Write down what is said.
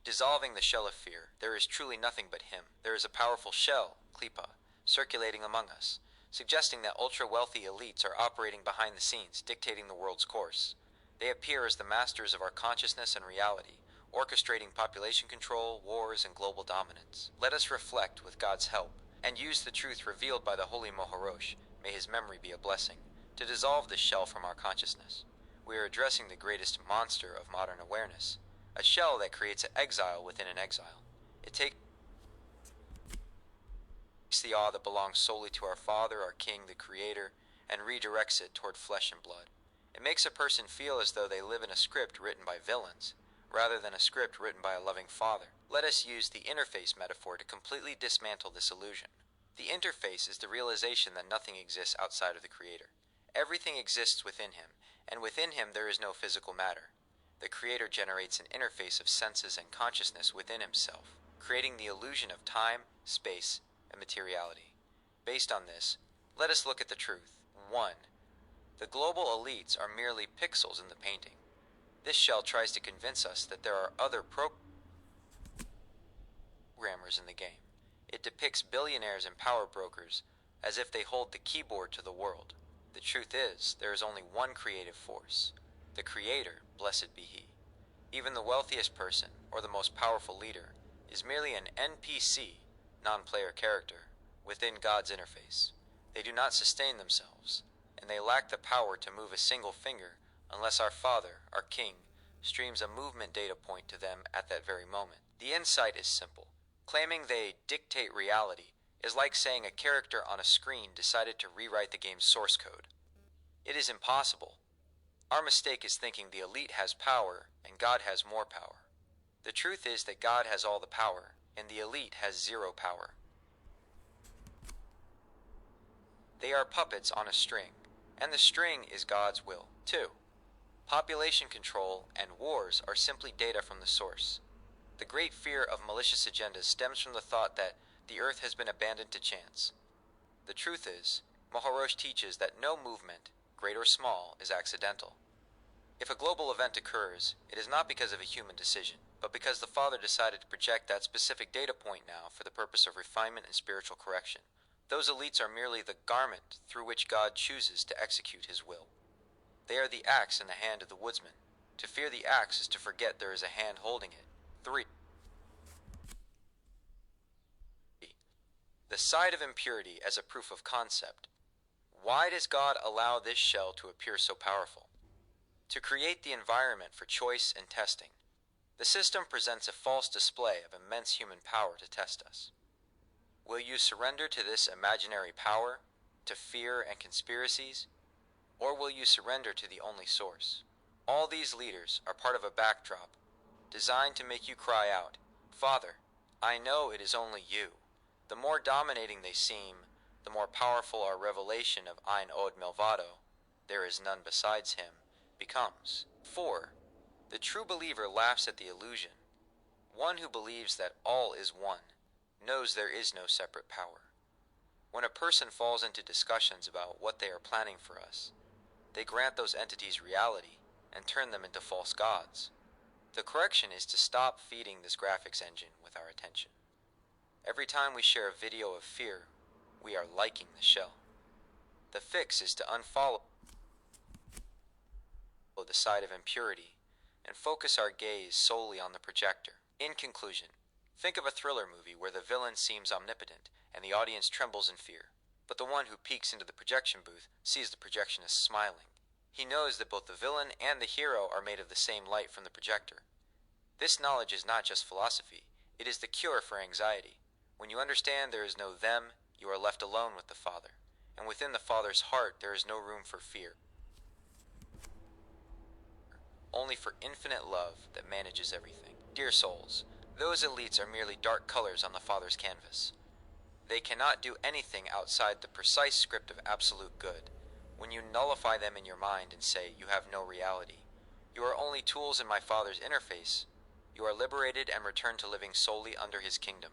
Dissolving the shell of fear, there is truly nothing but him. There is a powerful shell, klipa, circulating among us, suggesting that ultra-wealthy elites are operating behind the scenes, dictating the world's course. They appear as the masters of our consciousness and reality, orchestrating population control, wars, and global dominance. Let us reflect with God's help, and use the truth revealed by the Holy Mohorosh, may his memory be a blessing, to dissolve this shell from our consciousness. We are addressing the greatest monster of modern awareness, a shell that creates an exile within an exile. It takes the awe that belongs solely to our Father, our King, the Creator, and redirects it toward flesh and blood. It makes a person feel as though they live in a script written by villains, rather than a script written by a loving Father. Let us use the interface metaphor to completely dismantle this illusion. The interface is the realization that nothing exists outside of the Creator. Everything exists within him, and within him there is no physical matter. The Creator generates an interface of senses and consciousness within himself, creating the illusion of time, space, and materiality. Based on this, let us look at the truth. 1. The global elites are merely pixels in the painting. This shell tries to convince us that there are other programmers in the game. It depicts billionaires and power brokers as if they hold the keyboard to the world. The truth is, there is only one creative force, the Creator, blessed be He. Even the wealthiest person, or the most powerful leader, is merely an NPC, non-player character, within God's interface. They do not sustain themselves, and they lack the power to move a single finger unless our Father, our King, streams a movement data point to them at that very moment. The insight is simple. Claiming they dictate reality is like saying a character on a screen decided to rewrite the game's source code. It is impossible. Our mistake is thinking the elite has power and God has more power. The truth is that God has all the power and the elite has zero power. They are puppets on a string, and the string is God's will. 2. Population control and wars are simply data from the source. The great fear of malicious agendas stems from the thought that the earth has been abandoned to chance. The truth is, Mohorosh teaches that no movement, great or small, is accidental. If a global event occurs, it is not because of a human decision, but because the Father decided to project that specific data point now for the purpose of refinement and spiritual correction. Those elites are merely the garment through which God chooses to execute his will. They are the axe in the hand of the woodsman. To fear the axe is to forget there is a hand holding it. 3. The side of impurity as a proof of concept. Why does God allow this shell to appear so powerful? To create the environment for choice and testing. The system presents a false display of immense human power to test us. Will you surrender to this imaginary power, to fear and conspiracies, or will you surrender to the only source? All these leaders are part of a backdrop designed to make you cry out, Father, I know it is only you. The more dominating they seem, the more powerful our revelation of Ein Od Milvado, there is none besides him, becomes. 4. The true believer laughs at the illusion. One who believes that all is one knows there is no separate power. When a person falls into discussions about what they are planning for us, they grant those entities reality and turn them into false gods. The correction is to stop feeding this graphics engine with our attention. Every time we share a video of fear, we are liking the shell. The fix is to unfollow the side of impurity and focus our gaze solely on the projector. In conclusion, think of a thriller movie where the villain seems omnipotent and the audience trembles in fear, but the one who peeks into the projection booth sees the projectionist smiling. He knows that both the villain and the hero are made of the same light from the projector. This knowledge is not just philosophy, it is the cure for anxiety. When you understand there is no them, you are left alone with the Father, and within the Father's heart there is no room for fear, only for infinite love that manages everything. Dear souls, those elites are merely dark colors on the Father's canvas. They cannot do anything outside the precise script of absolute good. When you nullify them in your mind and say you have no reality, you are only tools in my Father's interface, you are liberated and return to living solely under his kingdom.